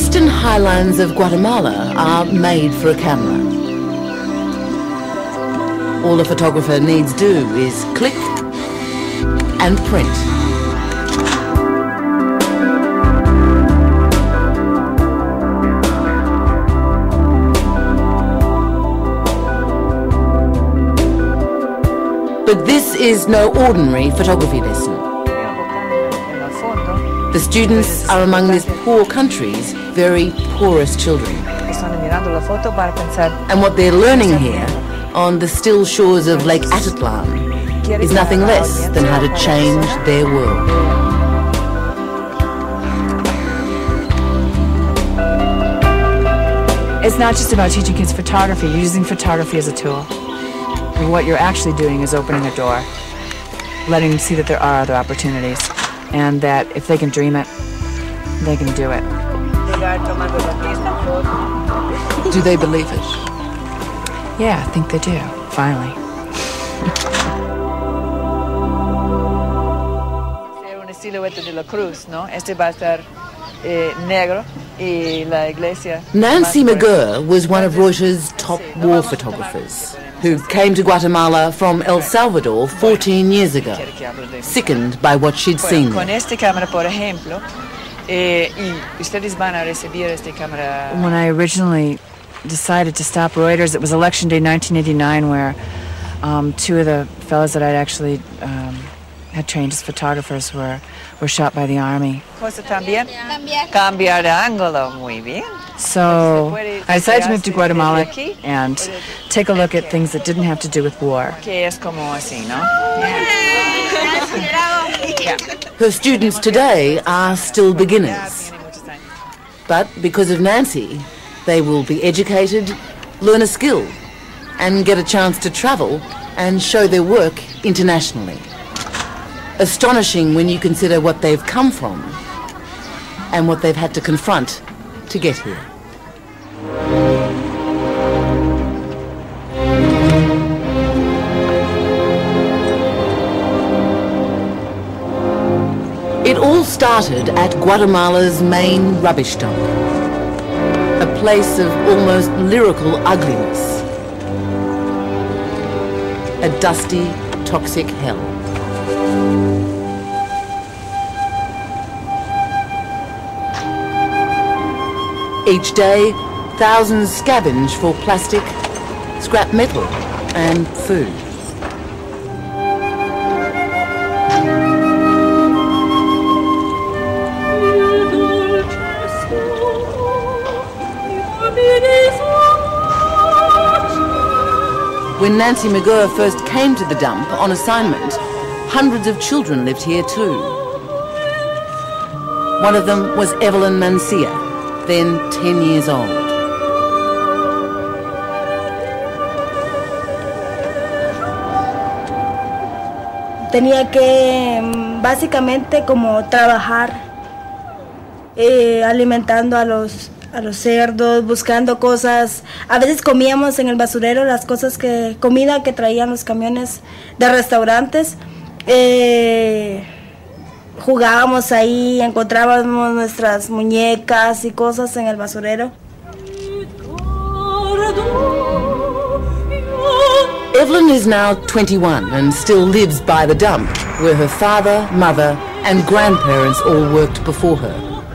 western highlands of Guatemala are made for a camera. All a photographer needs do is click and print. But this is no ordinary photography lesson. The students are among this poor country's very poorest children. And what they're learning here, on the still shores of Lake Atitlan, is nothing less than how to change their world. It's not just about teaching kids photography, you're using photography as a tool. And what you're actually doing is opening a door, letting them see that there are other opportunities, and that if they can dream it, they can do it. Do they believe it? Yeah, I think they do, finally. Nancy McGurr was one of Reuter's top war photographers, who came to Guatemala from El Salvador 14 years ago, sickened by what she'd seen there. When I originally decided to stop Reuters, it was Election Day 1989, where two of the fellows that I'd actually had trained as photographers were shot by the army. So I decided to move to Guatemala and take a look at things that didn't have to do with war. Her students today are still beginners. But because of Nancy, they will be educated, learn a skill, and get a chance to travel and show their work internationally. Astonishing when you consider what they've come from and what they've had to confront to get here. It all started at Guatemala's main rubbish dump, a place of almost lyrical ugliness, a dusty, toxic hell. Each day, thousands scavenge for plastic, scrap metal, and food. When Nancy McGurr first came to the dump on assignment, hundreds of children lived here too. One of them was Evelyn Mancia, then 10 years old. Tenía que básicamente como trabajar, alimentando a los cerdos, buscando cosas. A veces comíamos en el basurero las cosas comida que traían los camiones de restaurantes. Jugábamos ahí, encontrábamos nuestras muñecas y cosas en el basurero. Evelyn is now 21 and still lives by the dump, where her father, mother, and grandparents all worked before her.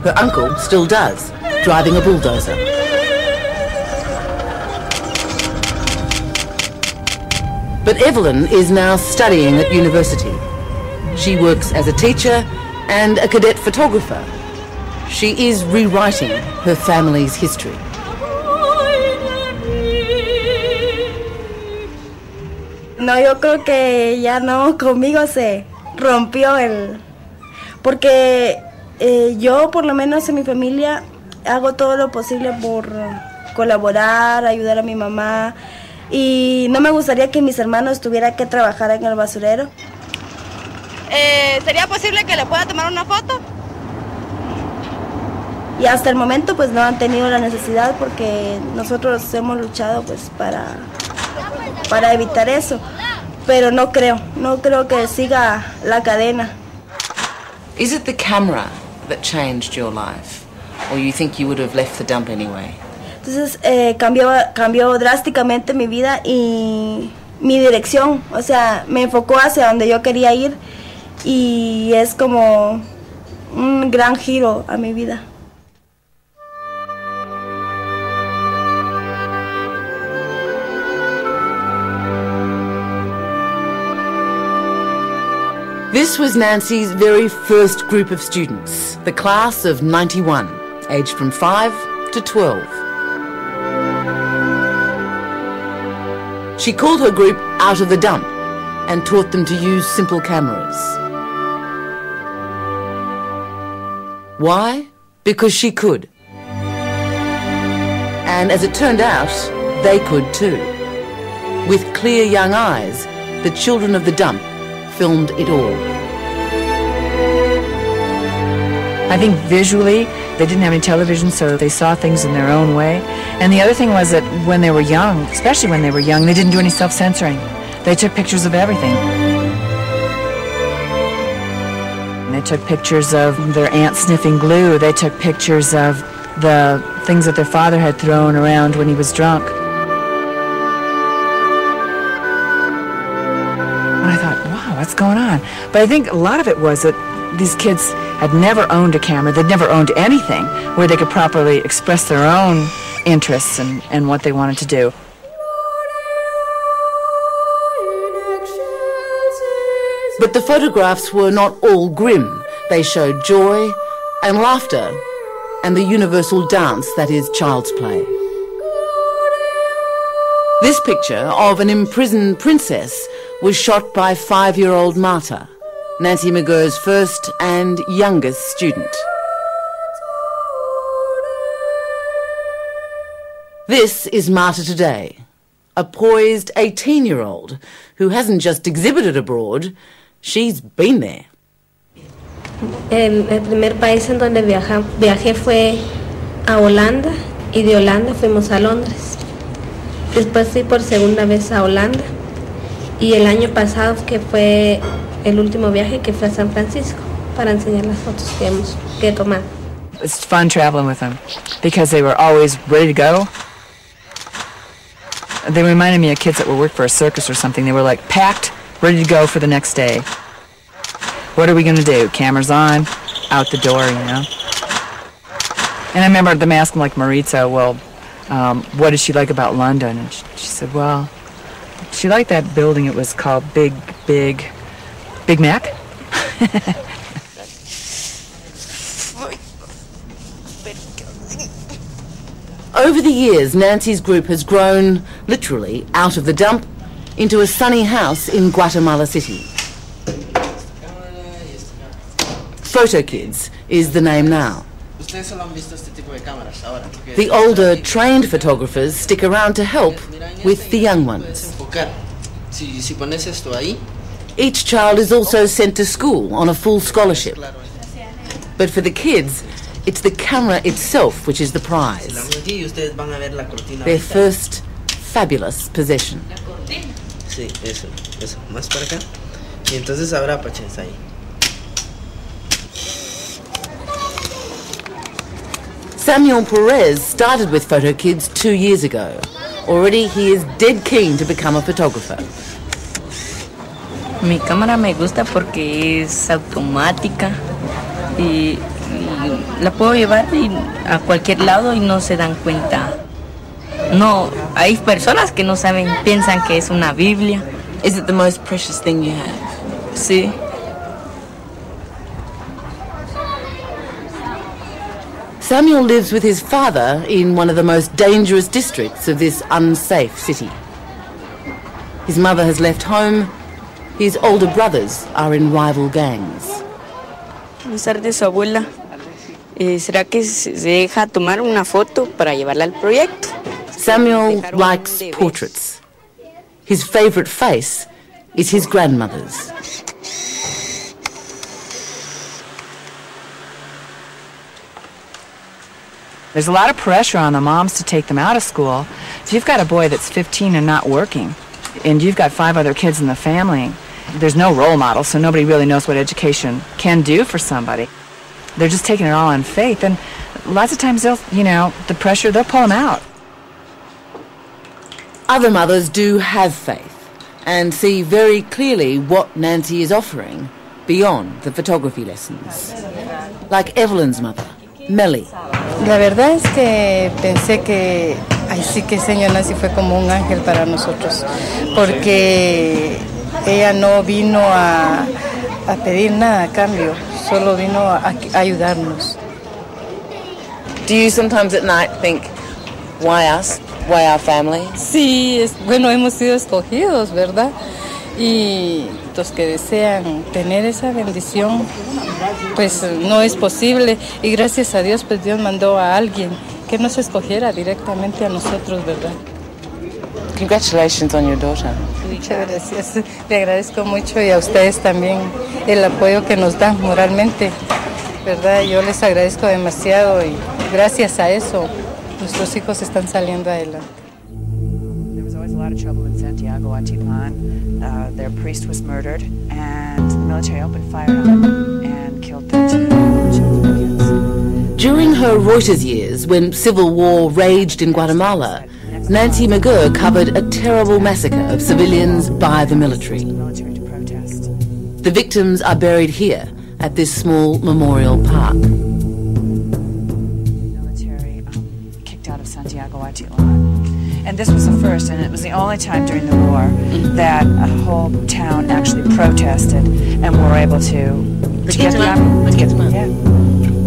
Her uncle still does, driving a bulldozer. But Evelyn is now studying at university. She works as a teacher and a cadet photographer. She is rewriting her family's history. No, yo creo que ya no, conmigo se rompió porque yo, por lo menos en mi familia, hago todo lo posible por colaborar, ayudar a mi mamá, y no me gustaría que mis hermanos tuvieran que trabajar en el basurero. ¿Sería posible que le pueda tomar una foto? Y hasta el momento pues no han tenido la necesidad, porque nosotros hemos luchado pues para evitar eso, pero no creo que siga la cadena. Is it the camera that changed your life, Or you think you would have left the dump anyway? Entonces cambió drásticamente mi vida y mi dirección. O sea, me enfocó hacia donde yo quería ir y es como un gran giro a mi vida. This was Nancy's very first group of students, the class of 91, aged from 5 to 12. She called her group out of the dump and taught them to use simple cameras. Why? Because she could. And as it turned out, they could too. With clear young eyes, the children of the dump filmed it all. I think visually, they didn't have any television, so they saw things in their own way. And the other thing was that when they were young, especially when they were young, they didn't do any self-censoring. They took pictures of everything. They took pictures of their aunt sniffing glue. They took pictures of the things that their father had thrown around when he was drunk. And I thought, wow, what's going on? But I think a lot of it was that these kids had never owned a camera. They'd never owned anything where they could properly express their own interests and what they wanted to do. But the photographs were not all grim. They showed joy and laughter and the universal dance that is child's play. This picture of an imprisoned princess was shot by 5-year-old Marta, Nancy McGurr's first and youngest student. This is Marta today, a poised 18-year-old who hasn't just exhibited abroad, she's been there. El primer país en donde viajé fue a Holanda y de Holanda fuimos a Londres. Después fui por segunda vez a Holanda y el año pasado que fue el último viaje que fue a San Francisco para enseñar las fotos que tomar. It's fun traveling with them because they were always ready to go. They reminded me of kids that would work for a circus or something. They were like packed, ready to go for the next day. What are we going to do? Cameras on, out the door, you know. And I remember them asking like Maritza, well, what did she like about London? And she said, well, she liked that building. It was called Big Mac. Over the years, Nancy's group has grown, literally, out of the dump into a sunny house in Guatemala City. Photo Kids is the name now. The older, trained photographers stick around to help with the young ones. Each child is also sent to school on a full scholarship. But for the kids, it's the camera itself which is the prize. Their first fabulous possession. Samuel Perez started with Photo Kids 2 years ago. Already he is dead keen to become a photographer. Mi cámara me gusta porque es automática y la puedo llevar a cualquier lado y no se dan cuenta. No, hay personas que no saben, piensan que es una Biblia. Is it the most precious thing you have? Sí. Samuel lives with his father in one of the most dangerous districts of this unsafe city. His mother has left home. His older brothers are in rival gangs. Buenas tardes, su abuela. ¿Será que se deja tomar una foto para llevarla al proyecto? Samuel likes portraits. His favourite face is his grandmother's. There's a lot of pressure on the moms to take them out of school. If you've got a boy that's 15 and not working, and you've got 5 other kids in the family, there's no role model, so nobody really knows what education can do for somebody. They're just taking it all on faith. And lots of times they'll, the pressure, they'll pull them out. Other mothers do have faith and see very clearly what Nancy is offering beyond the photography lessons. Like Evelyn's mother, Melly. La verdad es que pensé que ahí sí que señor Nancy fue como un ángel para nosotros, porque ella no vino a pedir nada a cambio, solo vino a ayudarnos. Do you sometimes at night think, why us? Why our family? Sí, bueno, hemos sido escogidos, ¿verdad? Y los que desean tener esa bendición, pues no es posible. Y gracias a Dios, pues Dios mandó a alguien que nos escogiera directamente a nosotros, ¿verdad? Congratulations on your daughter. Muchas gracias. Le agradezco mucho y a ustedes también el apoyo que nos dan moralmente, ¿verdad? Yo les agradezco demasiado y gracias a eso nuestros hijos están saliendo adelante. There was always a lot of trouble in Santiago Guatemala. Their priest was murdered, and the military opened fire on them and killed 13 children kids. During her Reuters years, when civil war raged in Guatemala, Nancy McGurr covered a terrible massacre of civilians by the military. The victims are buried here at this small memorial park. Out of Santiago Guatemala. And this was the first, and it was the only time during the war that a whole town actually protested and were able to get the army.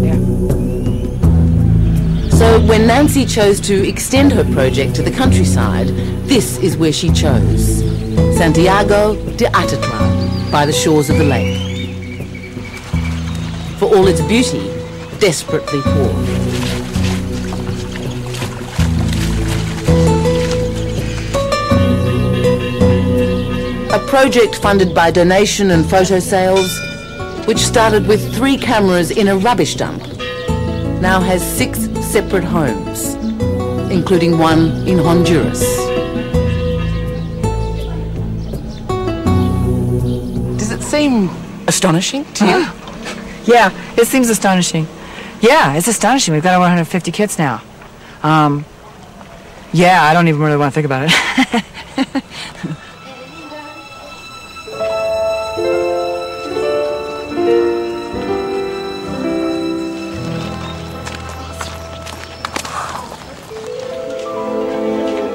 Yeah. So when Nancy chose to extend her project to the countryside, this is where she chose. Santiago de Atitlan, by the shores of the lake. For all its beauty, desperately poor. A project funded by donation and photo sales, which started with 3 cameras in a rubbish dump, now has 6 separate homes, including one in Honduras. Does it seem astonishing to you? Yeah, it seems astonishing. Yeah, it's astonishing. We've got over 150 kids now. Yeah, I don't even really want to think about it.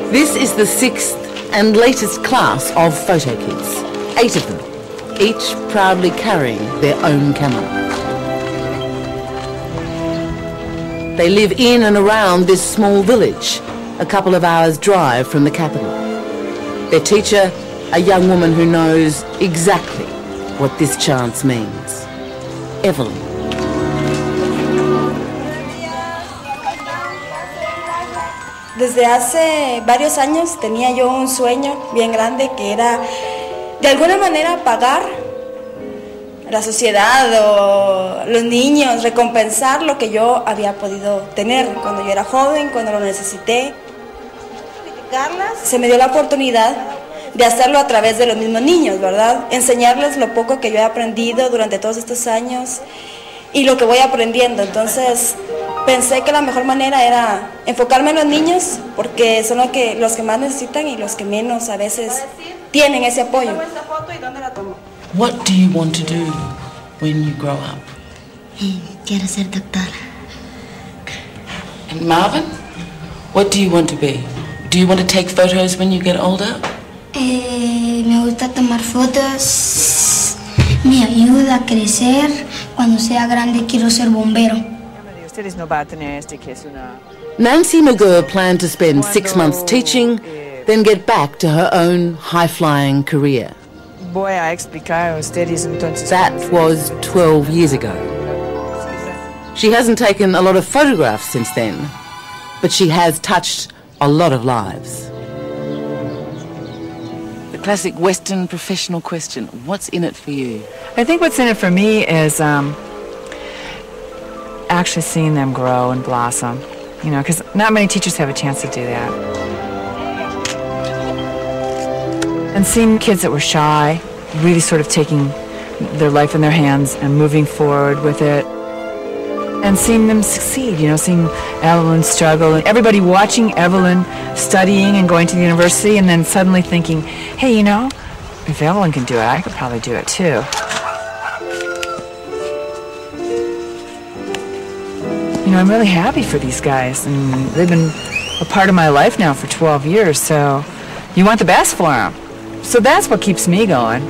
This is the 6th and latest class of photo kids, 8 of them, each proudly carrying their own camera. They live in and around this small village, a couple of hours' drive from the capital. Their teacher, a young woman who knows exactly what this chance means. Evelyn. Desde hace varios años tenía yo un sueño bien grande que era de alguna manera pagar a la sociedad o los niños, recompensar lo que yo había podido tener cuando yo era joven, cuando lo necesité. Se me dio la oportunidad de hacerlo a través de los mismos niños, ¿verdad? Enseñarles lo poco que yo he aprendido durante todos estos años y lo que voy aprendiendo. Entonces pensé que la mejor manera era enfocarme en los niños porque son los que más necesitan y los que menos a veces tienen ese apoyo. What do you want to do when you grow up? Quiero ser doctora. And Marvin, what do you want to be? Do you want to take photos when you get older? Me gusta tomar fotos. Me ayuda a crecer. Cuando sea grande quiero ser bombero. Nancy McGurr planned to spend 6 months teaching, then get back to her own high-flying career. That was 12 years ago. She hasn't taken a lot of photographs since then, but she has touched a lot of lives. The classic Western professional question, what's in it for you? I think what's in it for me is actually seeing them grow and blossom, because not many teachers have a chance to do that. And seeing kids that were shy, really sort of taking their life in their hands and moving forward with it. And seeing them succeed, you know, seeing Evelyn struggle, and everybody watching Evelyn studying and going to the university, and then suddenly thinking, hey, you know, if Evelyn can do it, I could probably do it too. You know, I'm really happy for these guys, and they've been a part of my life now for 12 years, so you want the best for them. So that's what keeps me going.